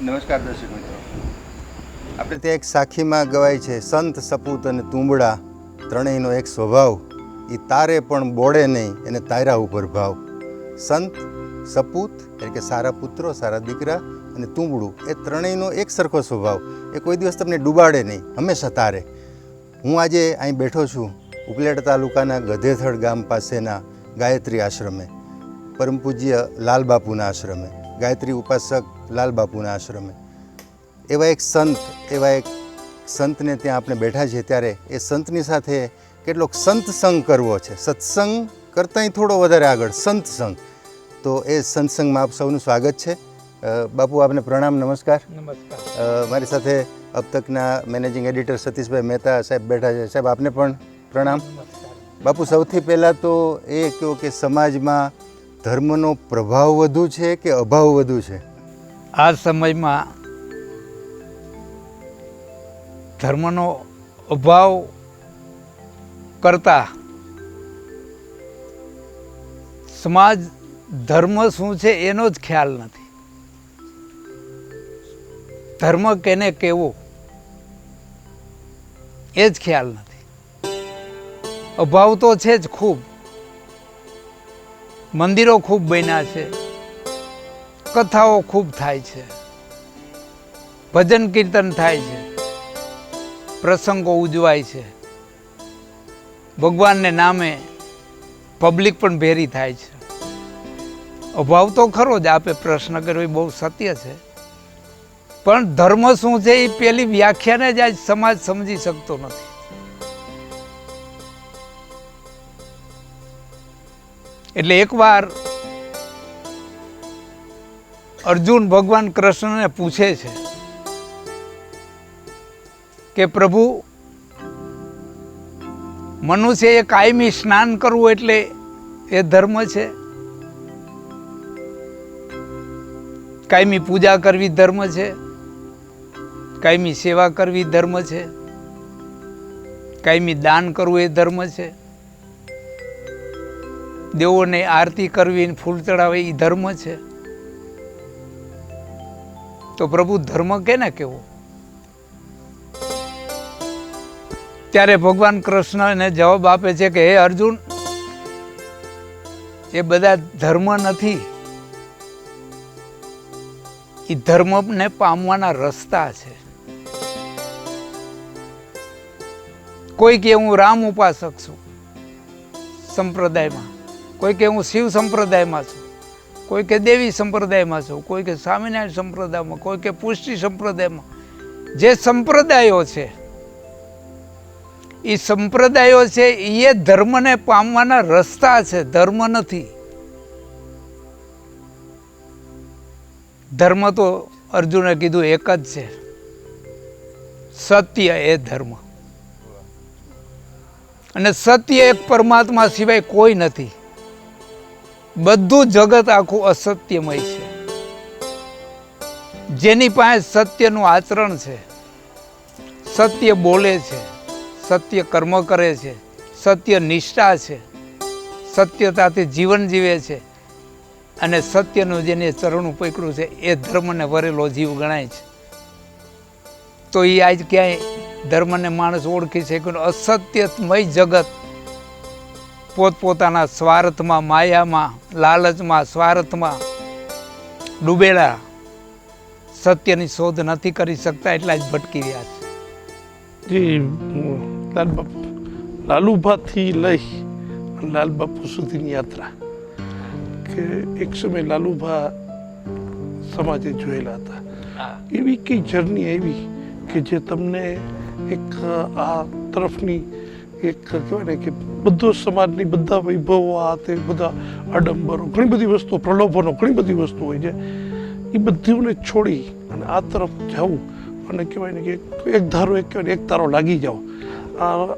નમસ્કાર દર્શક મિત્રો, આપણે ત્યાં એક સાખીમાં ગવાય છે, સંત સપૂત અને તુંબડા ત્રણેયનો એક સ્વભાવ, એ તારે પણ બોડે નહીં એને તાયરા ઉપર ભાવ. સંત સપૂત એટલે કે સારા પુત્રો, સારા દીકરા, અને તુંબડું એ ત્રણેયનો એક સરખો સ્વભાવ, એ કોઈ દિવસ તમને ડૂબાડે નહીં, હંમેશા તારે. હું આજે અહીં બેઠો છું ઉપલેટા તાલુકાના ગધેથળ ગામ પાસેના ગાયત્રી આશ્રમે, પરમ પૂજ્ય લાલબાપુના આશ્રમે, ગાયત્રી ઉપાસક લાલબાપુના આશ્રમે. એવા એક સંતને ત્યાં આપણે બેઠા છીએ, ત્યારે એ સંતની સાથે કેટલોક સંતસંગ કરવો છે. સત્સંગ કરતાંય થોડો વધારે આગળ સંતસંગ. તો એ સંતસંગમાં આપ સૌનું સ્વાગત છે. બાપુ, આપને પ્રણામ, નમસ્કાર. નમસ્કાર. મારી સાથે અબ તકના મેનેજિંગ એડિટર સતીશભાઈ મહેતા સાહેબ બેઠા છે. સાહેબ, આપને પણ પ્રણામ. બાપુ, સૌથી પહેલાં તો એ કહો કે સમાજમાં ધર્મનો પ્રભાવ વધુ છે કે અભાવ વધુ છે? આ સમયમાં ધર્મનો અભાવ કરતા સમાજ ધર્મ શું છે એનો જ ખ્યાલ નથી. ધર્મ કેને કેવો એ જ ખ્યાલ નથી. અભાવ તો છે જ ખૂબ. મંદિરો ખૂબ બન્યા છે, કથાઓ ખૂબ થાય છે, ભજન કીર્તન થાય છે, પ્રસંગો ઉજવાય છે, ભગવાનને નામે પબ્લિક પણ ભેરી થાય છે. અભાવ તો ખરો જ. આપે પ્રશ્ન કર્યો એ બહુ સત્ય છે, પણ ધર્મ શું છે એ પેલી વ્યાખ્યાને જ આજ સમાજ સમજી શકતો નથી. એટલે એકવાર અર્જુન ભગવાન કૃષ્ણને પૂછે છે કે પ્રભુ, મનુષ્યએ કાયમી સ્નાન કરવું એટલે એ ધર્મ છે? કાયમી પૂજા કરવી ધર્મ છે? કાયમી સેવા કરવી ધર્મ છે? કાયમી દાન કરવું એ ધર્મ છે? દેવોને આરતી કરવી, ફૂલ ચડાવવી એ ધર્મ છે? તો પ્રભુ, ધર્મ કેને કેવો? ત્યારે ભગવાન કૃષ્ણને જવાબ આપે છે કે હે અર્જુન, એ બધા ધર્મ નથી. એ ધર્મને પામવાના રસ્તા છે. કોઈ કે હું રામ ઉપાસક છું સંપ્રદાયમાં, કોઈ કે હું શિવ સંપ્રદાયમાં છું, કોઈ કે દેવી સંપ્રદાયમાં છું, કોઈ કે સ્વામિનારાયણ સંપ્રદાયમાં, કોઈ કે પુષ્ટિ સંપ્રદાયમાં. જે સંપ્રદાયો છે એ સંપ્રદાયો છે એ ધર્મને પામવાના રસ્તા છે, ધર્મ નથી. ધર્મ તો અર્જુને કીધું એક જ છે, સત્ય એ ધર્મ. અને સત્ય એક પરમાત્મા સિવાય કોઈ નથી. બધું જગત આખું અસત્યમય છે. જેની પાસે સત્યનું આચરણ છે, સત્ય બોલે છે, સત્ય કર્મ કરે છે, સત્ય નિષ્ઠા છે, સત્યતાથી જીવન જીવે છે, અને સત્યનું જેને ચરણું પકડ્યું છે એ ધર્મને વરેલો જીવ ગણાય છે. તો એ આજ ક્યાંય ધર્મને માણસ ઓળખી છે કે અસત્યમય જગત પોતપોતાના સ્વાર્થમાં, માયામાં, લાલચમાં, સ્વાર્થમાં ડૂબેલા સત્યની શોધ નથી કરી શકતા, એટલા જ ભટકી રહ્યા છે. લાલુભાથી લઈ લાલબાપુ સુધીની યાત્રા, કે એક સમય લાલુભા સમાજે જોયેલા હતા. એવી કઈ જર્ની આવી કે જે તમને એક આ તરફની એક કહેવાય ને કે બધો સમાજની બધા વૈભવો, આ તે બધા આડંબરો, ઘણી બધી વસ્તુઓ, પ્રલોભનો, ઘણી બધી વસ્તુ હોય છે, એ બધીઓને છોડી અને આ તરફ જવું, અને કહેવાય ને કે એક ધારો એક કહેવાય એક તારો લાગી જાઓ,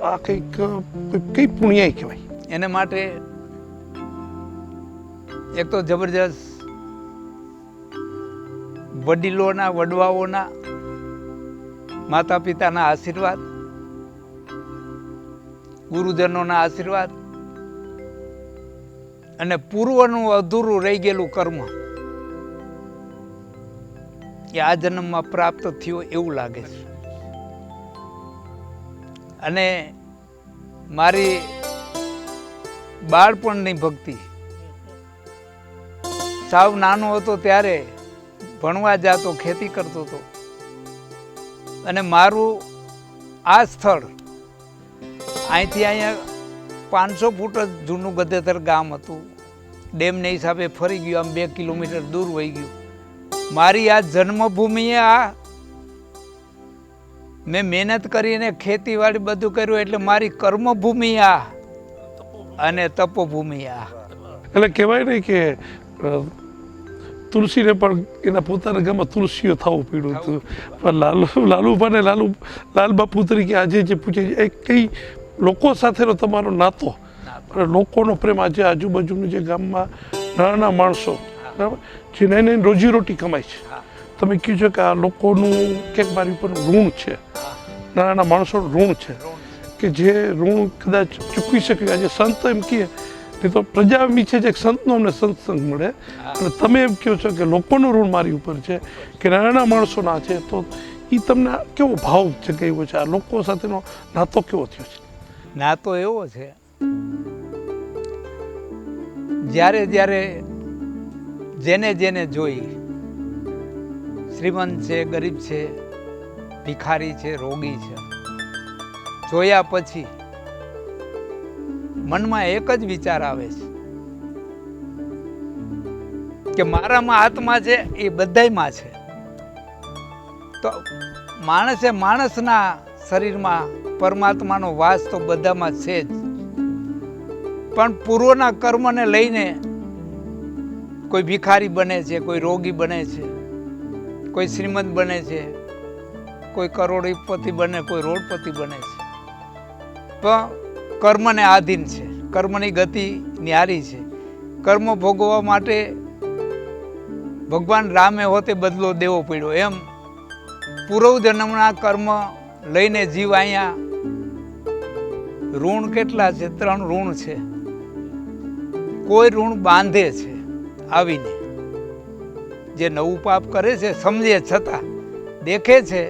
આ કઈ પુણ્યાય કહેવાય. એને માટે એક તો જબરજસ્ત વડીલોના, વડવાઓના, માતા પિતાના આશીર્વાદ, ગુરુજનોના આશીર્વાદ, અને પૂર્વનું અધૂરું રહી ગયેલું કર્મ એ આ જન્મમાં પ્રાપ્ત થયો એવું લાગે છે. અને મારી બાળપણની ભક્તિ, સાવ નાનો હતો ત્યારે ભણવા જતો, ખેતી કરતો હતો, અને મારું આ સ્થળ અહીંથી અહીંયા 500 ફૂટ જ જૂનું ગધેધર ગામ હતું. ડેમને હિસાબે ફરી ગયું, આમ 2 કિલોમીટર દૂર વહી ગયું. મારી આ જન્મભૂમિએ આ મેં મહેનત કરીને ખેતીવાડી બધું કર્યું, એટલે મારી કર્મભૂમિ આ અને તપોભૂમિ આ. એટલે કહેવાય ને કે તુલસીને પણ એના પોતાના ગામમાં તુલસીઓ થવું પીડ્યું હતું. પણ લાલુભાને લાલ બાપુ તરીકે આજે જે પૂછે છે, એ કઈ લોકો સાથેનો તમારો નાતો અને લોકોનો પ્રેમ, આજે આજુબાજુનું જે ગામમાં નાના માણસો બરાબર જે નાની રોજીરોટી કમાય છે, તમે કહ્યું છો કે આ લોકોનું ક્યાંક મારી ઉપરનું ઋણ છે, નાના માણસોનું ઋણ છે કે જે ઋણ કદાચ ચૂકવી શકે. આજે સંત એમ કહે નહીં તો પ્રજા એમ ઈચ્છે છે કે સંતનો અમને સત્સંગ મળે, અને તમે એમ કહો છો કે લોકોનું ઋણ મારી ઉપર છે, કે નાના માણસોના છે, તો એ તમને કેવો ભાવ જગાવ્યો છે? આ લોકો સાથેનો નાતો કેવો થયો છે? નાતો એવો છે, જ્યારે જ્યારે જેને જોઈ, શ્રીમંત છે, ગરીબ છે, ભિખારી છે, રોગી છે, જોયા પછી મનમાં એક જ વિચાર આવે છે કે મારામાં આત્મા છે, એ બધાયમાં છે. તો માણસે માણસના શરીરમાં પરમાત્માનો વાસ તો બધામાં છે જ, પણ પૂર્વના કર્મને લઈને કોઈ ભિખારી બને છે, કોઈ રોગી બને છે, કોઈ શ્રીમંત બને છે, કોઈ કરોડપતિ બને, કોઈ રોડપતિ બને છે. પણ કર્મને આધીન છે, કર્મની ગતિ ન્યારી છે. કર્મ ભોગવવા માટે ભગવાન રામે હોતે બદલો દેવો પડ્યો, એમ પૂર્વ જન્મના કર્મ લઈને જીવ અહીંયા ઋણ કેટલા છે? 3 ઋણ છે. કોઈ ઋણ બાંધે છે આવીને, જે નવું પાપ કરે છે સમજે છતાં, દેખે છે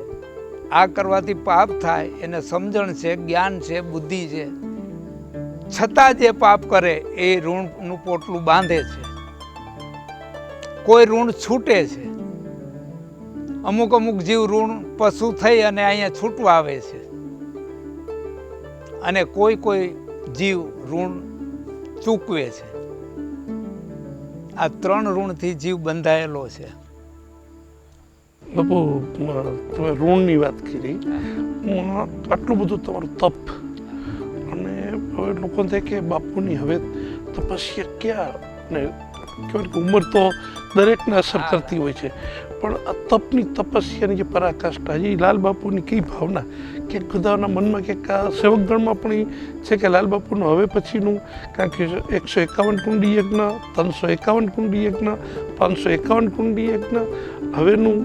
આ કરવાથી પાપ થાય, એને સમજણ છે, જ્ઞાન છે, બુદ્ધિ છે, છતાં જે પાપ કરે એ ઋણનું પોટલું બાંધે છે. કોઈ ઋણ છૂટે છે, અમુક જીવ ઋણ પશુ થઈ અને અહીંયા છૂટવા આવે છે, અને કોઈ જીવ ઋણ ચૂકવે છે. આ 3 ઋણથી જીવ બંધાયેલો છે. બાપુ, તમે ઋણની વાત કરી, આટલું બધું તમારું તપ, અને હવે લોકો થાય કે બાપુની હવે તપસ્યા ક્યાં, ને કહેવાય કે ઉંમર તો દરેકને અસર કરતી હોય છે, પણ આ તપની તપસ્યાની જે પરાકાષ્ઠા છે, લાલ બાપુની કઈ ભાવના કે બધાના મનમાં કે સેવકગણમાં પણ એ છે કે લાલ બાપુનું હવે પછીનું કારણ કે 151 કુંડી યજ્ઞ, 351 કુંડી યજ્ઞ, 551 કુંડી યજ્ઞ, હવેનું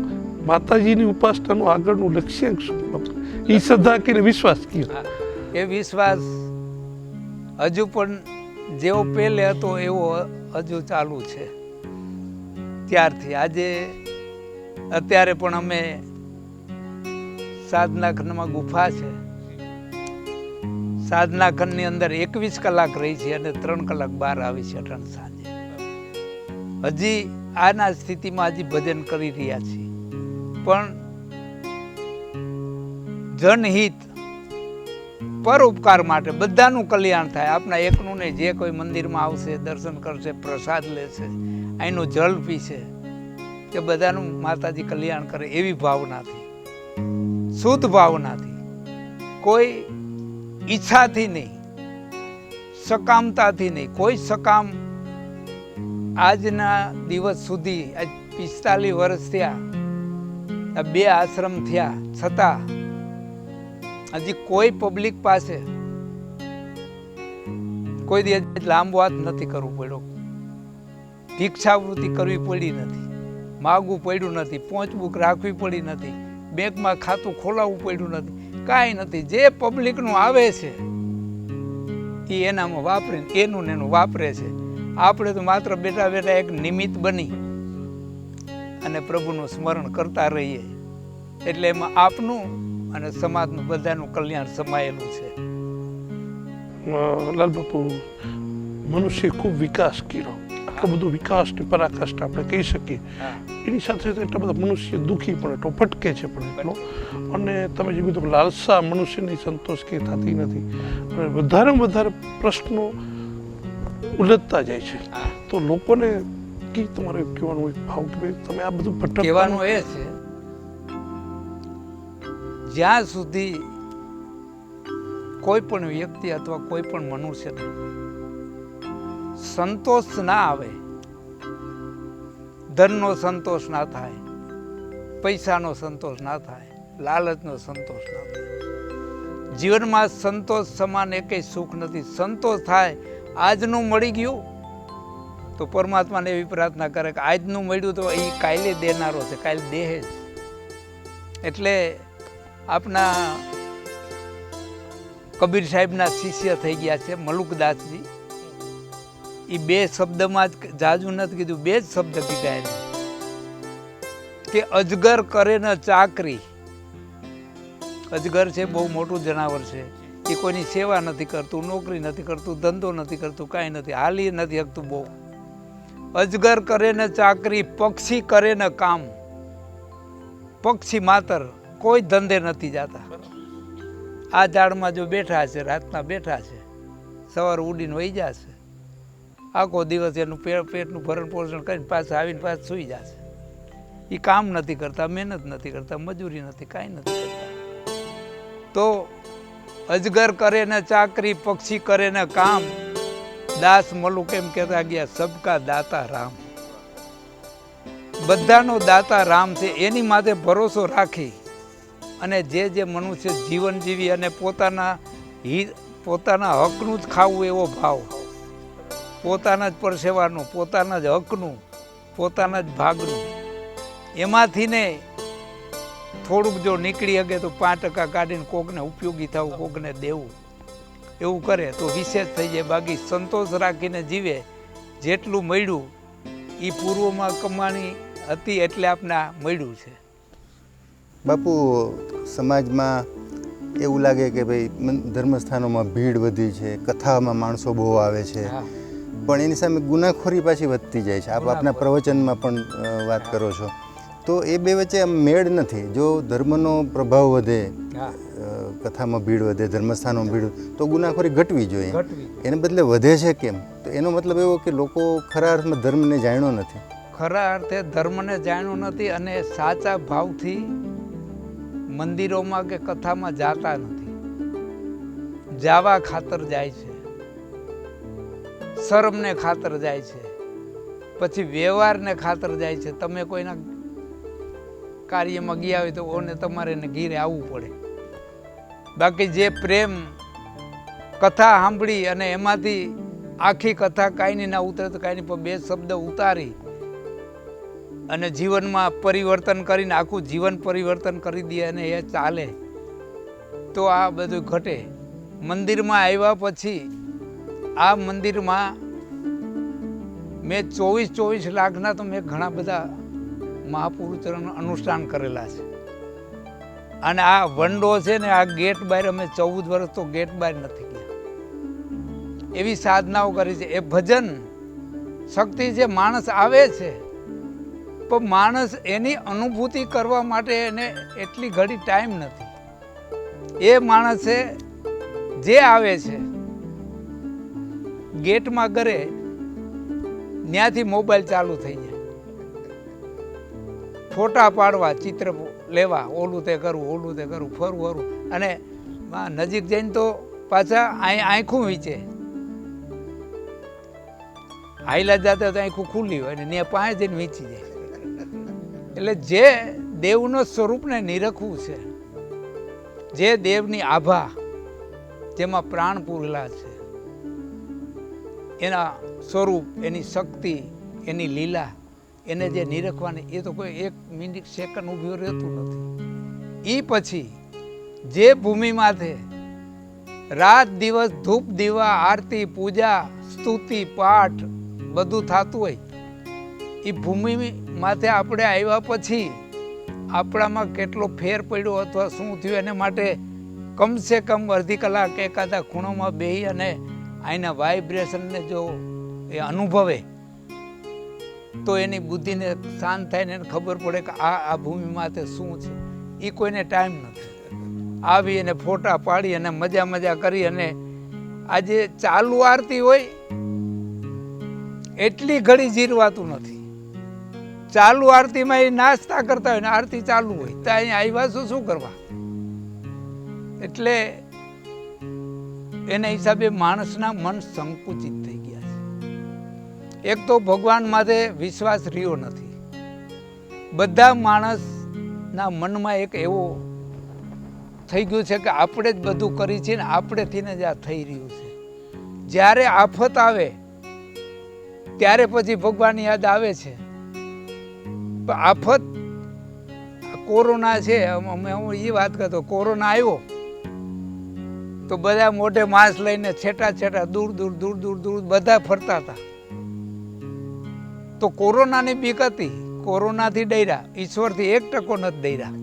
માતાજીની ઉપાસનાનું આગળનું લક્ષ્યાંક શું? એ શ્રદ્ધા કે વિશ્વાસ કયો? એ વિશ્વાસ હજુ પણ જેવો પહેલે હતો એવો હજુ ચાલુ છે. ત્યારથી આજે અત્યારે પણ અમે સાધના ખંડમાં ગુફા છે, સાધના ખંડની અંદર 21 કલાક રહી છે અને 3 કલાક બહાર આવી છે અટાણ સાંજે. હજી આના સ્થિતિમાં હજી ભજન કરી રહ્યા છીએ, પણ જનહિત, પરોપકાર માટે, બધાનું કલ્યાણ થાય. આપણા એકનું નહીં, જે કોઈ મંદિરમાં આવશે, દર્શન કરશે, પ્રસાદ લેશે, અહીંનું જલ પીશે, કે બધાનું માતાજી કલ્યાણ કરે એવી ભાવનાથી, શુદ્ધ ભાવનાથી, કોઈ ઈચ્છાથી નહીં, સકામતાથી નહીં. કોઈ સકામ આજના દિવસ સુધી, આજ 45 વર્ષ થયા, 2 આશ્રમ થયા, છતાં હજી કોઈ પબ્લિક પાસે કોઈ દિવસ લાંબો હાથ નથી કરવું પડ્યો, ભિક્ષાવૃત્તિ કરવી પડી નથી, માગવું પડ્યું નથી, પહોંચબુક રાખવી પડી નથી, બેંકમાં ખાતું ખોલાવવું પડ્યું નથી, કાંઈ નથી. જે પબ્લિકનું આવે છે એ એનામાં વાપરીને એનું ને એનું વાપરે છે. આપણે તો માત્ર બેઠા બેઠા એક નિમિત્ત બની અને પ્રભુનું સ્મરણ કરતા રહીએ એટલે એમાં આપનું અને સમાજનું બધાનું કલ્યાણ સમાયેલું છે. લાલ બાપુ, મનુષ્ય ખૂબ વિકાસ કર્યો, આટલો બધો વિકાસની પરાકાષ્ઠા આપણે કહી શકીએ. એની સાથે એટલા બધા મનુષ્ય દુઃખી પણ એટલો ભટકે છે પણ એટલો. અને તમે જે કીધું લાલસા મનુષ્યની સંતોષ કે થતી નથી અને વધારેમાં વધારે પ્રશ્નો ઉલટતા જાય છે. તો લોકોને કી તમારે કહેવાનું એક ભાવ કે ભાઈ તમે આ બધું ભટકવાનું કહેવાનું એ છે, જ્યાં સુધી કોઈ પણ વ્યક્તિ અથવા કોઈ પણ મનુષ્યને સંતોષ ના આવે, ધનનો સંતોષ ના થાય, પૈસાનો સંતોષ ના થાય, લાલચનો સંતોષ ના થાય, જીવનમાં સંતોષ સમાન એકેય સુખ નથી. સંતોષ થાય, આજનું મળી ગયું તો પરમાત્માને એવી પ્રાર્થના કરે કે આજનું મળ્યું તો એ કાલે દેનારો છે, કાલે દેહે જ. એટલે આપના કબીર સાહેબના શિષ્ય થઈ ગયા છે મલુકદાસજી. એ બે શબ્દમાં જ, જાજુ નથી કીધું, બે જ શબ્દ કીધા એને કે અજગર કરે ને ચાકરી. અજગર છે બહુ મોટું જનાવર છે, એ કોઈની સેવા નથી કરતું, નોકરી નથી કરતું, ધંધો નથી કરતું, કાંઈ નથી, હાલી નથી શકતું બહુ. અજગર કરે ને ચાકરી, પક્ષી કરે ને કામ. પક્ષી માત્ર કોઈ ધંધે નથી જતા. આ ઝાડમાં જો બેઠા છે, રાતના બેઠા છે, સવારે ઉડીને વહી જશે, આખો દિવસ એનું પેટનું ભરણ પોષણ કરીને પાછા આવીને પાછા સૂઈ જશે. એ કામ નથી કરતા, મહેનત નથી કરતા, મજૂરી નથી, કાંઈ નથી કરતા. તો અજગર કરે ને ચાકરી, પક્ષી કરે ને કામ. દાસ મલુક એમ કહેતા ગયા, સબકા દાતા રામ. બધાનો દાતા રામ છે, એની માથે ભરોસો રાખી અને જે મનુષ્ય જીવન જીવી અને પોતાના હકનું જ ખાવું એવો ભાવ, પોતાના જ પરસેવાનું, પોતાના જ હકનું, પોતાના જ ભાગનું, એમાંથી ને થોડુંક જો નીકળી શકે તો 5% કાઢીને કોકને ઉપયોગી થવું, કોકને દેવું, એવું કરે તો વિશેષ થઈ જાય. બાકી સંતોષ રાખીને જીવે, જેટલું મળ્યું એ પૂર્વમાં કમાણી હતી એટલે આપણે મળ્યું છે. બાપુ, સમાજમાં એવું લાગે કે ભાઈ ધર્મસ્થાનોમાં ભીડ વધી છે, કથામાં માણસો બહુ આવે છે, પણ એની સામે ગુનાખોરી પાછી વધતી જાય છે. આપ આપના પ્રવચનમાં પણ વાત કરો છો. તો એ બે વચ્ચે આમ મેળ નથી. જો ધર્મનો પ્રભાવ વધે, કથામાં ભીડ વધે, ધર્મસ્થાનોમાં ભીડ, તો ગુનાખોરી ઘટવી જોઈએ. એને બદલે વધે છે કેમ? તો એનો મતલબ એવો કે લોકો ખરા અર્થમાં ધર્મને જાણ્યો નથી. ખરા અર્થે ધર્મને જાણ્યો નથી અને સાચા ભાવથી મંદિરોમાં કે કથામાં જાતા નથી. જાવા ખાતર જાય છે, શરમને ખાતર જાય છે, પછી વ્યવહારને ખાતર જાય છે. તમે કોઈના કાર્યમાં ગયા હોય તો ઓને તમારે એને ઘીરે આવવું પડે. બાકી જે પ્રેમ કથા સાંભળી અને એમાંથી આખી કથા કાંઈ ના ઉતરે તો કાંઈ નહીં, પણ 2 શબ્દ ઉતારી અને જીવનમાં પરિવર્તન કરીને આખું જીવન પરિવર્તન કરી દે અને એ ચાલે તો આ બધું ઘટે. મંદિરમાં આવ્યા પછી આ મંદિરમાં મેં 24 લાખના તો મેં ઘણા બધા મહાપુરુષોનું અનુષ્ઠાન કરેલા છે. અને આ વંડો છે ને, આ ગેટ બહાર અમે 14 વર્ષ તો ગેટ બહાર નથી ગયા. એવી સાધનાઓ કરી છે. એ ભજન શક્તિ જે માણસ આવે છે, પણ માણસ એની અનુભૂતિ કરવા માટે એને એટલી ઘડી ટાઈમ નથી. એ માણસે જે આવે છે ગેટમાં ઘરે, ત્યાંથી મોબાઈલ ચાલુ થઈ જાય, ફોટા પાડવા, ચિત્ર લેવા, ઓલું તે કરવું, ફરવું, અને નજીક જઈને તો પાછા આંખું વીંચે. હાઈલા જતા તો આંખું ખુલ્લી હોય ને ત્યાં પાસે જઈને વીંચી જાય. એટલે જે દેવનો સ્વરૂપને નિરખવું છે, જે દેવની આભા જેમાં પ્રાણ પૂરેલા છે, એના સ્વરૂપ, એની શક્તિ, એની લીલા, એને જે નિરખવાની, એ તો કોઈ 1 મિનિટ સેકન્ડ ઊભું રહેતું નથી. એ પછી જે ભૂમિમાંથી રાત દિવસ ધૂપ દીવા, આરતી, પૂજા, સ્તુતિ, પાઠ બધું થતું હોય, એ ભૂમિ માથે આપણે આવ્યા પછી આપણામાં કેટલો ફેર પડ્યો અથવા શું થયું એને માટે કમસે કમ અડધી કલાક એકાદા ખૂણોમાં બેસી અને અહીંના વાઇબ્રેશનને જો એ અનુભવે તો એની બુદ્ધિને શાંત થાય ને એને ખબર પડે કે આ ભૂમિ માથે શું છે. એ કોઈને ટાઈમ નથી. આવી અને ફોટા પાડી અને મજા કરી અને આજે ચાલુ આરતી હોય એટલી ઘડી જીરવાતું નથી. ચાલુ આરતીમાં એ નાસ્તા કરતા હોય ને આરતી ચાલુ હોય તો અહીંયા આવ્યા શું કરવા? એટલે એના હિસાબે માણસના મન સંકુચિત થઈ ગયા છે. એક તો ભગવાન માથે વિશ્વાસ રહ્યો નથી. બધા માણસના મનમાં એક એવો થઈ ગયું છે કે આપણે જ બધું કરી છે ને આપણેથી જ આ થઈ રહ્યું છે. જ્યારે આફત આવે ત્યારે પછી ભગવાન યાદ આવે છે. આફત કોરોના છે, હું એ વાત કરતો, કોરોના આવ્યો તો બધા મોઢે માસ્ક લઈને છેટા દૂર દૂર બધા ફરતા હતા. તો કોરોનાની બીક હતી, કોરોનાથી ડર્યા, ઈશ્વરથી 1% નથી ડર્યા.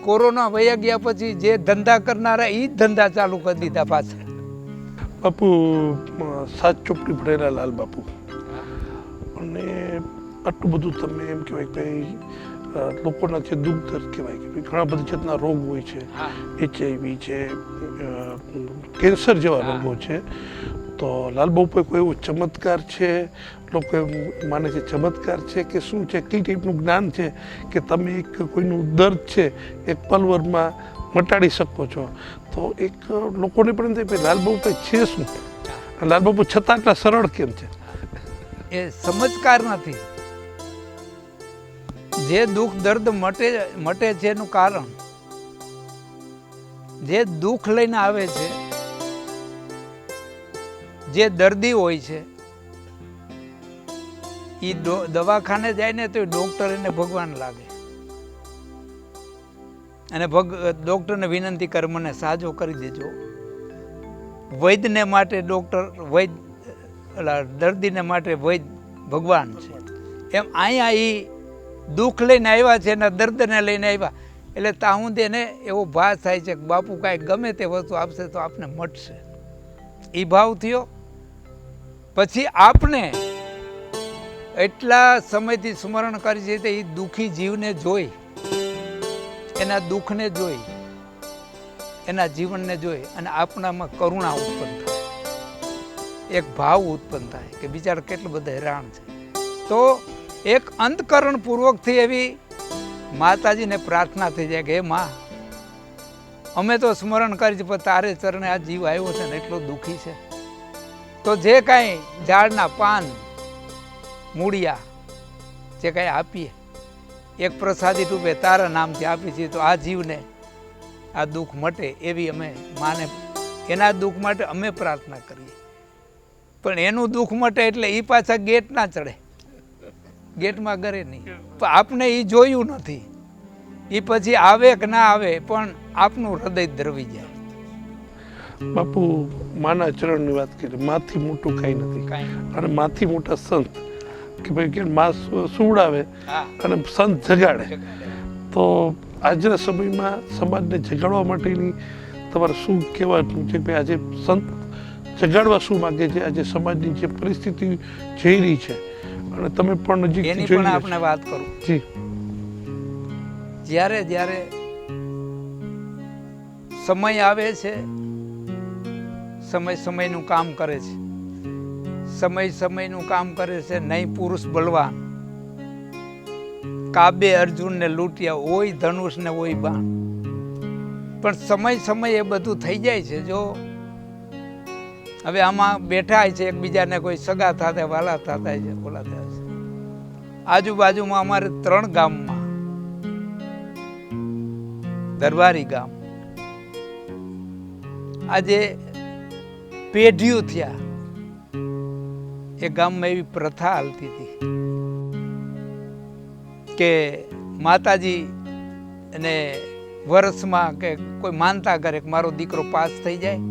કોરોના વયા ગયા પછી જે ધંધા કરનારા એ જ ધંધા ચાલુ કરી દીધા પાછા. બાપુ સાત ચોપડી ભણેલા લાલ બાપુ, અને આટલું બધું તમે એમ કહેવાય કે લોકોના જે દુઃખ દર્દ કહેવાય કે ઘણા બધા જાતના રોગ હોય છે, HIV છે, કેન્સર જેવા રોગો છે. તો લાલબાપુ કોઈ એવો ચમત્કાર છે, લોકો એમ માને છે ચમત્કાર છે કે શું છે, કઈ ટાઈપનું જ્ઞાન છે કે તમે એક કોઈનું દર્દ છે એક પલવરમાં મટાડી શકો છો? તો એક લોકોને પણ એમ થાય કે લાલબાપુ કંઈ છે શું, લાલબાપુ છતાં આટલા સરળ કેમ છે? એ સમજકાર નથી. જે દુઃખ દર્દ મટે છે એનું કારણ, જે દુઃખ લઈને આવે છે, જે દર્દી હોય છે એ દવાખાને જાય ને તો ડોક્ટર એને ભગવાન લાગે અને ડોક્ટરને વિનંતી કરે મને સાજો કરી દેજો. વૈદ્યને માટે ડોક્ટર, દર્દીને માટે વૈદ્ય ભગવાન છે. એમ અહીંયા એ દુઃખ લઈને આવ્યા છે અને દર્દને લઈને આવ્યા એટલે તાહું તેને એવો ભાસ થાય છે કે બાપુ કાંઈ ગમે તે વસ્તુ આપશે તો આપને મટશે. એ ભાવ થયો. પછી આપણે એટલા સમયથી સ્મરણ કરી છે એ દુઃખી જીવને જોઈ, એના દુઃખને જોઈ, એના જીવનને જોઈ અને આપણામાં કરુણા ઉત્પન્ન થાય, એક ભાવ ઉત્પન્ન થાય કે બિચારા કેટલું બધા હેરાન છે. તો એક અંતકરણ પૂર્વકથી એવી માતાજીને પ્રાર્થના થઈ જાય કે હે માં, અમે તો સ્મરણ કરી છે પણ તારે ચરણે આ જીવ આવ્યો છે ને એટલો દુઃખી છે. તો જે કાંઈ ઝાડના પાન મૂળિયા જે કાંઈ આપીએ એક પ્રસાદી રૂપે તારા નામથી આપી છીએ તો આ જીવને આ દુઃખ મટે એવી અમે માને, એના દુઃખ માટે અમે પ્રાર્થના કરીએ. પણ એનું દુઃખ મટે એટલે એ પાછા ગેટ ના ચડે, ગેટમાં કરે નહીં. પણ આપણે એ જોયું નથી. એ પછી આવે કે ના આવે પણ આપનું હૃદય દ્રવી જાય. બાપુ માના ચરણની વાત કરી, માથી મોટું કાંઈ નથી, અને માથી મોટા સંત કે ભાઈ કે માં સુવડાવે અને સંત જગાડે. તો આજના સમયમાં સમાજને જગાડવા માટેની તમારે શું કહેવાનું છે? ભાઈ આજે સંત જગાડવા શું માગે છે? આજે સમાજની જે પરિસ્થિતિ જઈ રહી છે અને તમે પણ નજીક એની પણ આપણે વાત કરું. જી, જ્યારે સમય આવે છે, સમયનું કામ કરે છે, સમયનું કામ કરે છે. નહીં પુરુષ બલવાન, કાબે અર્જુનને લૂંટ્યા, હોય ધનુષ ને હોય બાણ. પણ સમય એ બધું થઈ જાય છે. જો હવે આમાં બેઠા છે એકબીજાને કોઈ સગા થતા વાલા થતા છે, ઓલા થયા છે. આજુબાજુમાં અમારે 3 ગામમાં, દરબારી ગામ, આજે પેઢીઓ થયા. એ ગામમાં એવી પ્રથા હાલતી હતી કે માતાજી અને વર્ષમાં કે કોઈ માનતા કરે કે મારો દીકરો પાસ થઈ જાય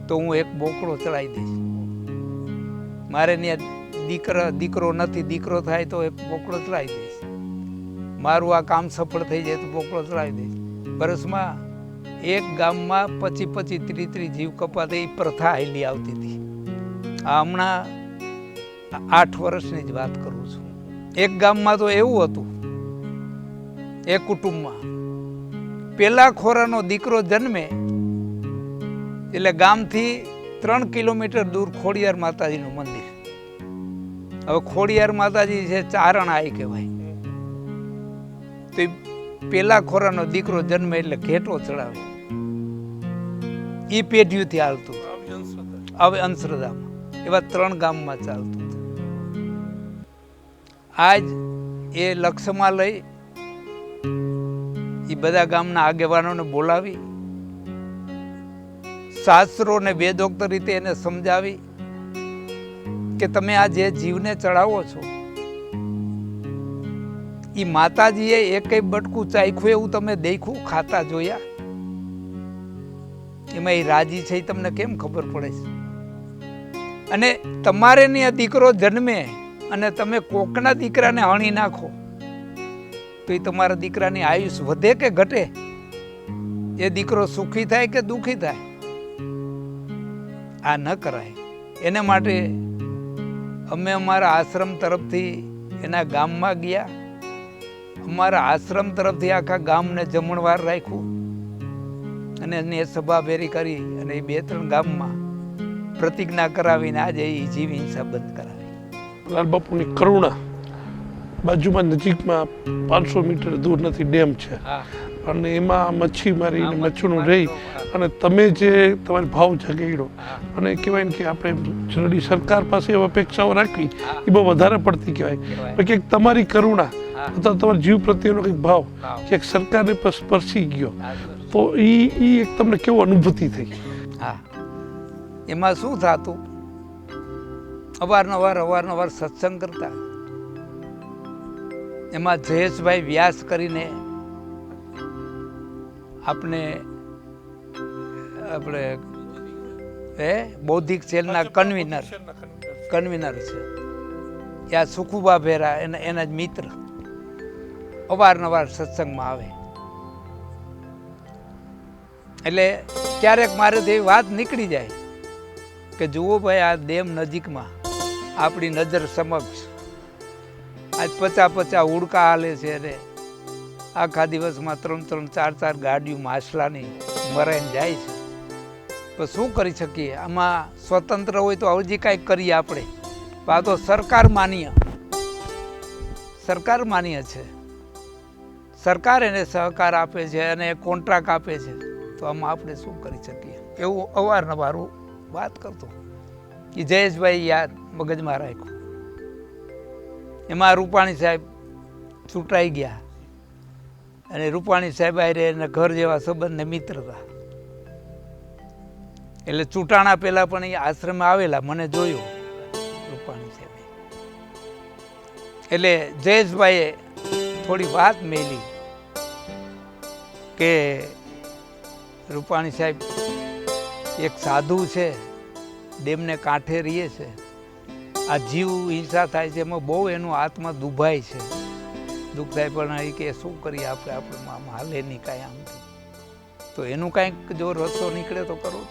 તો હું એક બોકડો ચડાવી દઈશ. મારે ત્યાં દીકરો નથી, દીકરો થાય તો એ પોકળો ચડાવી દઈશ, મારું આ કામ સફળ થઈ જાય તો પોકળો ચડાવી દઈશ. વર્ષમાં એક ગામમાં 25 30 જીવ કપાતે એ પ્રથા હાલી આવતી હતી. આ હમણાં 8 વર્ષની જ વાત કરું છું. એક ગામમાં તો એવું હતું, એક કુટુંબમાં પેલા ખોરાનો દીકરો જન્મે એટલે ગામથી 3 કિલોમીટર દૂર ખોડિયાર માતાજીનું મંદિર. હવે ખોડિયાર માતાજી છે ચારણ આઈ કહેવાય. તો પેલા ખોરાનો દીકરો જન્મે એટલે ઘેટો ચડાવે. એ પેઢીઓથી હાલતું. હવે અંધશ્રદ્ધામાં એવા 3 ગામમાં ચાલતું. આજ એ લક્ષ્યમાં લઈ એ બધા ગામના આગેવાનોને બોલાવી શાસ્ત્રો ને વેદોક્ત રીતે એને સમજાવી કે તમે આ જે જીવને ચડાવો છો એ માતાજીએ એકય બટકું ચાખ્યું એવું તમે દેખ્યું, ખાતા જોયા? એમાં એ રાજી છે એ તમને કેમ ખબર પડે છે? અને તમારે ને આ દીકરો જન્મે અને તમે કોકના દીકરાને હણી નાખો તો એ તમારા દીકરાની આયુષ વધે કે ઘટે? એ દીકરો સુખી થાય કે દુઃખી થાય? આ ન કરાય. એને માટે અમે અમારા આશ્રમ તરફથી એના ગામમાં ગયા. અમારા આશ્રમ તરફથી આખા ગામને જમણવાર રાખ્યું અને એને સભા ભેરી કરી અને એ 2-3 ગામમાં પ્રતિજ્ઞા કરાવીને આજે એ જીવ હિંસા બંધ કરાવી. લાલ બાપુની કરુણા. બાજુમાં નજીકમાં 500 મીટર દૂર નથી ડેમ છે અને એમાં મચ્છી મારીને મચ્છીનું રહી અને તમે જે તમારી ભાવ જગાડ્યો અને કહેવાય ને કે આપણે જનરલી સરકાર પાસે અપેક્ષાઓ રાખવી એ બહુ વધારે પડતી કહેવાય કે તમારી કરુણા અથવા તમારા જીવ પ્રત્યેનો કંઈક ભાવ કે સરકારને સ્પર્શી ગયો તો એ એક તમને કેવો અનુભૂતિ થઈ? હા, એમાં શું થતું, અવારનવાર સત્સંગ કરતા. એમાં જયેશભાઈ વ્યાસ કરીને આપણે બૌદ્ધિક સેલના કન્વીનર છે. યા સુખુબા ભેરા એના જ મિત્ર અવારનવાર સત્સંગમાં આવે. એટલે ક્યારેક મારેથી વાત નીકળી જાય કે જુઓ ભાઈ, આ ડેમ નજીકમાં આપણી નજર સમક્ષ આજ 50 ઉડકા હાલે છે અને આખા દિવસમાં 3 4 ગાડીઓ માછલાની મરાઈને જાય છે. તો શું કરી શકીએ? આમાં સ્વતંત્ર હોય તો હજી કાંઈક કરીએ આપણે. આ તો સરકાર માન્ય છે. સરકાર એને સહકાર આપે છે અને કોન્ટ્રાક્ટ આપે છે. તો આમાં આપણે શું કરી શકીએ? એવું અવારનવાર વાત કરતો. એ જયેશભાઈ યાદ મગજમાં રાખ્યું. એમાં રૂપાણી સાહેબ ચૂંટાઈ ગયા અને રૂપાણી સાહેબ આરે એના ઘર જેવા સંબંધને મિત્રતા. એટલે ચૂંટાણા પહેલા પણ એ આશ્રમે આવેલા, મને જોયું રૂપાણી સાહેબે. એટલે જયેશભાઈએ થોડી વાત મેલી કે રૂપાણી સાહેબ એક સાધુ છે, ડેમને કાંઠે રહીએ છે, આ જીવ હિંસા થાય છે એમાં બહુ એનું આત્મા દુભાય છે, દુઃખ થાય, પણ એ કે શું કરીએ આપણે હાલે નહીં કાંઈ આમ. તો એનું કાંઈક જો રસ્તો નીકળે તો કરો.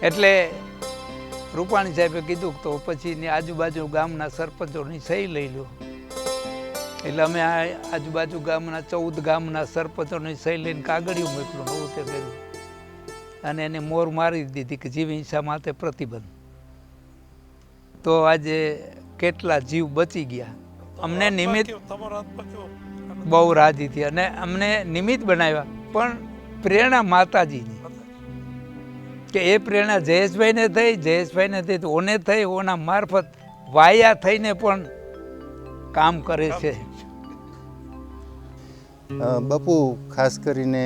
એટલે રૂપાણી સાહેબે કીધું તો પછી આજુબાજુ ગામના સરપંચોની સહી લઈ લો. એટલે અમે આ આજુબાજુ ગામના 14 ગામના સરપંચોની સહી લઈને કાગળિયું મોકલું નવું તે કર્યું અને એને મોર મારી દીધી કે જીવ હિંસા માટે પ્રતિબંધ. તો આજે કેટલા જીવ બચી ગયા. અમને નિમિત્ત બહુ રાજી થઈ અને અમને નિમિત્ત બનાવ્યા. પણ પ્રેરણા માતાજીની, કે એ પ્રેરણા જયેશભાઈને થઈ તો ઓને થઈ, ઓના મારફત વાયા થઈને પણ કામ કરે છે. બાપુ, ખાસ કરીને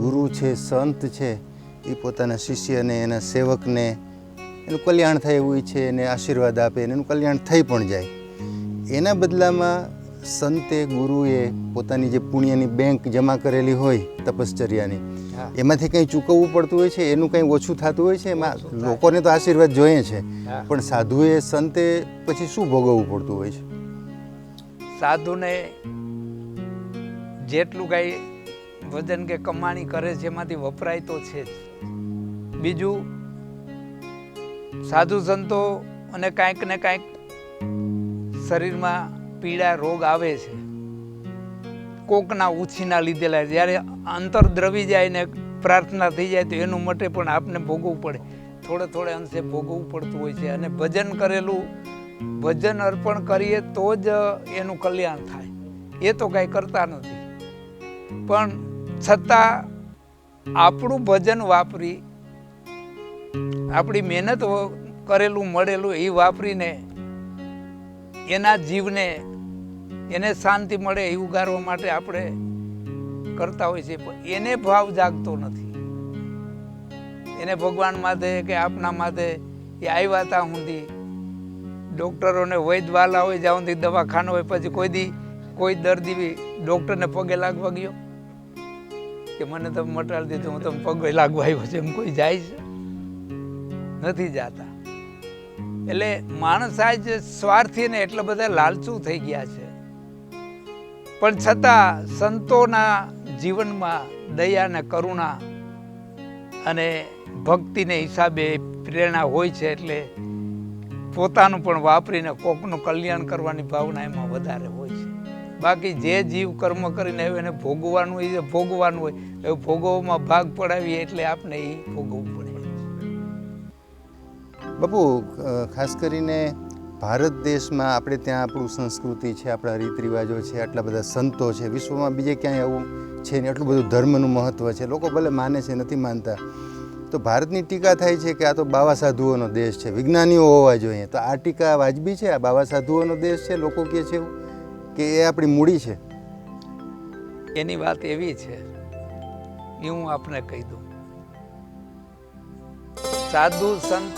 ગુરુ છે, સંત છે, એ પોતાના શિષ્યને, એના સેવકને એનું કલ્યાણ થાય એવું ઈચ્છે, એને આશીર્વાદ આપે, એનું કલ્યાણ થઈ પણ જાય. એના બદલામાં સંતે ગુરુએ પોતાની જે પુણ્યની બેંક જમા કરેલી હોય તપશ્ચર્યાની, હા. એમાંથી કંઈ ચૂકવવું પડતું હોય છે, એનું કંઈ ઓછું થતું હોય છે એમાં? ઓછું થાય. લોકોને તો આશીર્વાદ જોઈએ છે, હા. પણ સાધુએ સંતે પછી શું ભોગવવું પડતું હોય છે? સાધુને જેટલું કાંઈ વજન કે કમાણી કરે છે એમાંથી વપરાય તો છે જ. બીજું, સાધુ સંતો અને કાંઈક ને કાંઈક શરીરમાં પીડા રોગ આવે છે, કોકના ઉછીના લીધેલા. જ્યારે અંતર દ્રવી જાય ને પ્રાર્થના થઈ જાય તો એનું માટે પણ આપને ભોગવવું પડે, થોડે અંશે ભોગવવું પડતું હોય છે. અને ભજન કરેલું, ભજન અર્પણ કરીએ તો જ એનું કલ્યાણ થાય. એ તો કાંઈ કરતા નથી, પણ છતાં આપણું ભજન વાપરી, આપણી મહેનત કરેલું મળેલું એ વાપરીને એના જીવને એને શાંતિ મળે એ ઉગારવા માટે આપણે કરતા હોય છે. પણ એને ભાવ જાગતો નથી. એને ભગવાન માથે કે આપના માથે એ આવ્યા હતા સુધી ડૉક્ટરોને વૈદ્ય વાલા હોય જ્યાં સુધી દવાખાનો હોય, પછી કોઈ દર્દી ડૉક્ટરને પગે લાગવા ગયો કે મને તમે મટાડી દીધું, હું તમે પગે લાગવા આવ્યો છે, એમ કોઈ જાય છે? નથી જાતા. એટલે માણસ આજ સ્વાર્થી ને એટલા બધા લાલચુ થઈ ગયા છે, પણ છતાં સંતોના જીવનમાં દયા ને કરુણા અને ભક્તિને હિસાબે પ્રેરણા હોય છે. એટલે પોતાનું પણ વાપરીને કોકનું કલ્યાણ કરવાની ભાવના એમાં વધારે હોય છે. બાકી જે જીવ કર્મ કરીને એને ભોગવવાનું હોય એ ભોગવવાનું હોય, એવું ભોગવવામાં ભાગ પડાવીએ એટલે આપણે એ ભોગવવું પડે. બાપુ, ખાસ કરીને ભારત દેશમાં આપણે ત્યાં આપણું સંસ્કૃતિ છે, આપણા રીત રિવાજો છે, આટલા બધા સંતો છે, વિશ્વમાં બીજે ક્યાંય આવું છે ને એટલું બધું ધર્મનું મહત્ત્વ છે, લોકો ભલે માને છે નથી માનતા. તો ભારતની ટીકા થાય છે કે આ તો બાવા સાધુઓનો દેશ છે, વિજ્ઞાનીઓ હોવા જોઈએ. તો આ ટીકા વાજબી છે? આ બાવા સાધુઓનો દેશ છે લોકો કહે છે એવું, કે એ આપણી મૂડી છે? એની વાત એવી છે એ હું આપને કહી દઉં. સાધુ સંત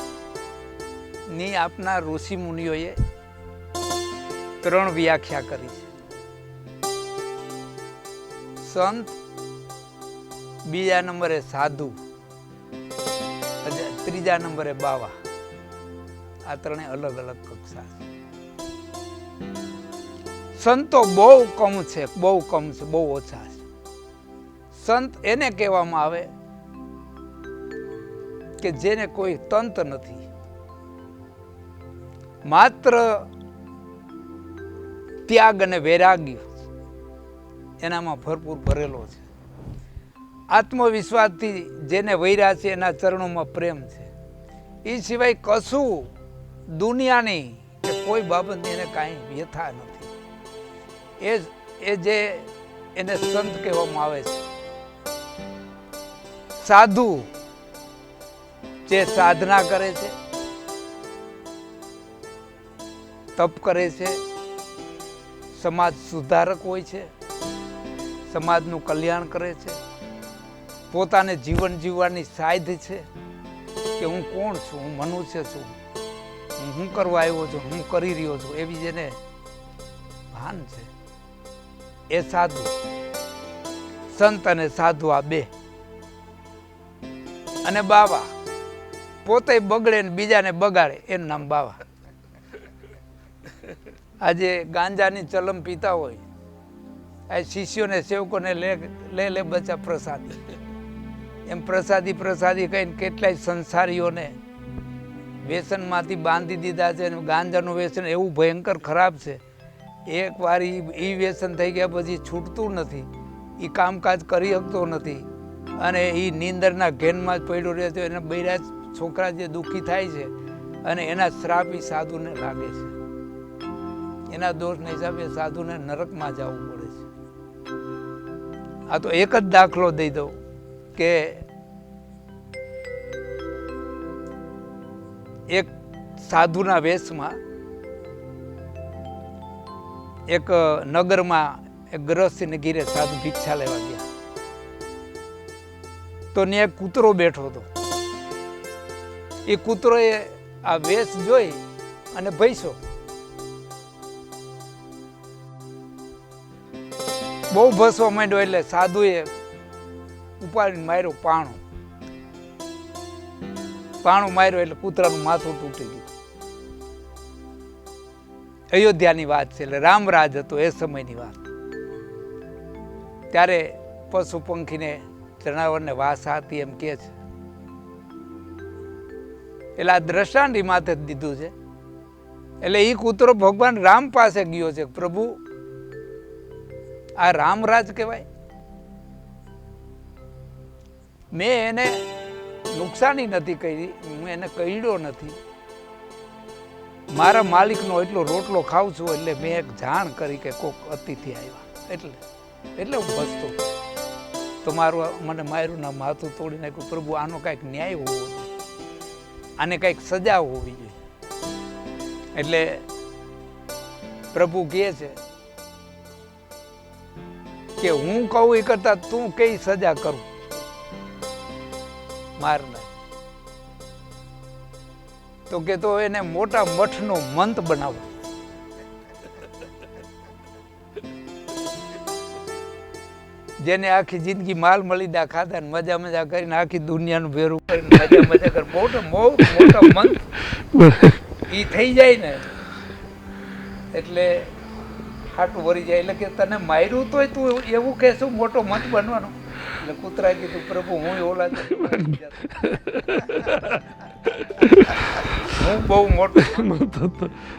ની આપના ઋષિ મુનિઓએ 3 વ્યાખ્યા કરી છે. સંત, બીજા નંબરે સાધુ, ત્રીજા નંબરે બાવા. આ 3 અલગ અલગ કક્ષા છે. સંતો બહુ કમ છે, બહુ ઓછા છે. સંત એને કહેવામાં આવે કે જેને કોઈ તંત નથી, માત્ર ત્યાગ અને વૈરાગ્ય એનામાં ભરપૂર ભરેલો છે. આત્મવિશ્વાસથી જેને વૈરા છે, એના ચરણોમાં પ્રેમ છે. એ સિવાય કશું દુનિયાની કે કોઈ બાબતની એને કાંઈ વ્યથા નથી. એ જે એને સંત કહેવામાં આવે છે. સાધુ જે સાધના કરે છે, તપ કરે છે, સમાજ સુધારક હોય છે, સમાજનું કલ્યાણ કરે છે, પોતાને જીવન જીવવાની સાધ છે કે હું કોણ છું, હું મનુષ્ય છું, હું કરવા આવ્યો છું, હું કરી રહ્યો છું, એવી જેને ભાન છે એ સાધુ. સંત અને સાધુ આ 2. અને બાવા પોતે બગડે ને બીજાને બગાડે એનું નામ બાવા. આજે ગાંજાની ચલમ પીતા હોય, આ શિષ્યોને સેવકોને લે બચા પ્રસાદી, એમ પ્રસાદી કહીને કેટલાય સંસારીઓને વ્યસનમાંથી બાંધી દીધા છે. ગાંજાનું વ્યસન એવું ભયંકર ખરાબ છે, એક વાર એ વ્યસન થઈ ગયા પછી છૂટતું નથી, એ કામકાજ કરી શકતો નથી, અને એ નીંદરના ઘેનમાં જ પડ્યો રહે છે. એના બૈરા છોકરા જે દુઃખી થાય છે, અને એના શ્રાપ એ સાધુને લાગે છે. એના દોષના હિસાબે સાધુને નરકમાં જવું પડે છે. આ તો એક જ દાખલો દઈ દઉં કે એક સાધુના વેશમાં એક નગરમાં એક ગ્રસ્તીને ઘીરે સાધુ ભિક્ષા લેવા ગયા. તો ત્યાં એક કૂતરો બેઠો હતો. એ કૂતરોએ આ વેશ જોઈ અને ભૈસો. બહુ ભસવા માંડ્યો એટલે સાધુએ ઉપાડીને માર્યો પાણું માર્યો એટલે કૂતરાનું માથું તૂટી ગયું. અયોધ્યાની વાત છે, એટલે રામરાજ હતો એ સમયની વાત. ત્યારે પશુ પંખીને જનાવરને વાસા હતી એમ કે છે. એટલે આ દ્રષ્ટાંતી માથે જ દીધું છે. એટલે એ કૂતરો ભગવાન રામ પાસે ગયો છે, પ્રભુ આ રામરાજ કહેવાય, મેં એને નુકસાની નથી કરી, હું એને કહ્યો નથી, મારા માલિકનો એટલો રોટલો ખાઉં છું એટલે મેં એક જાણ કરી કે કોક અતિથિ આવ્યા એટલે હું બસતો. તો મારું મને માર્યું ના માથું તોડી નાખ્યું. પ્રભુ આનો કાંઈક ન્યાય હોવો જોઈએ, આને કાંઈક સજા હોવી જોઈએ. એટલે પ્રભુ કહે છે કે હું કહું એ કરતા તું કઈ સજા કરું, મારને. તો કે તો એને મોટા મઠનો મંત બનાવો. જેને આખી જિંદગી માલ મલીદા ખાધા ને મજા મજા કરીને આખી દુનિયાનું ભેરું કરીને મજા મજા કરે, મોટો મંત ઈ થઈ જાય ને એટલે ખાટું ભરી જાય. એટલે કે તને માર્યું તોય તું એવું કહેશું મોટો મંત બનવાનો. એટલે કૂતરાએ કીધું પ્રભુ હું ઓલા હું બહુ મોટો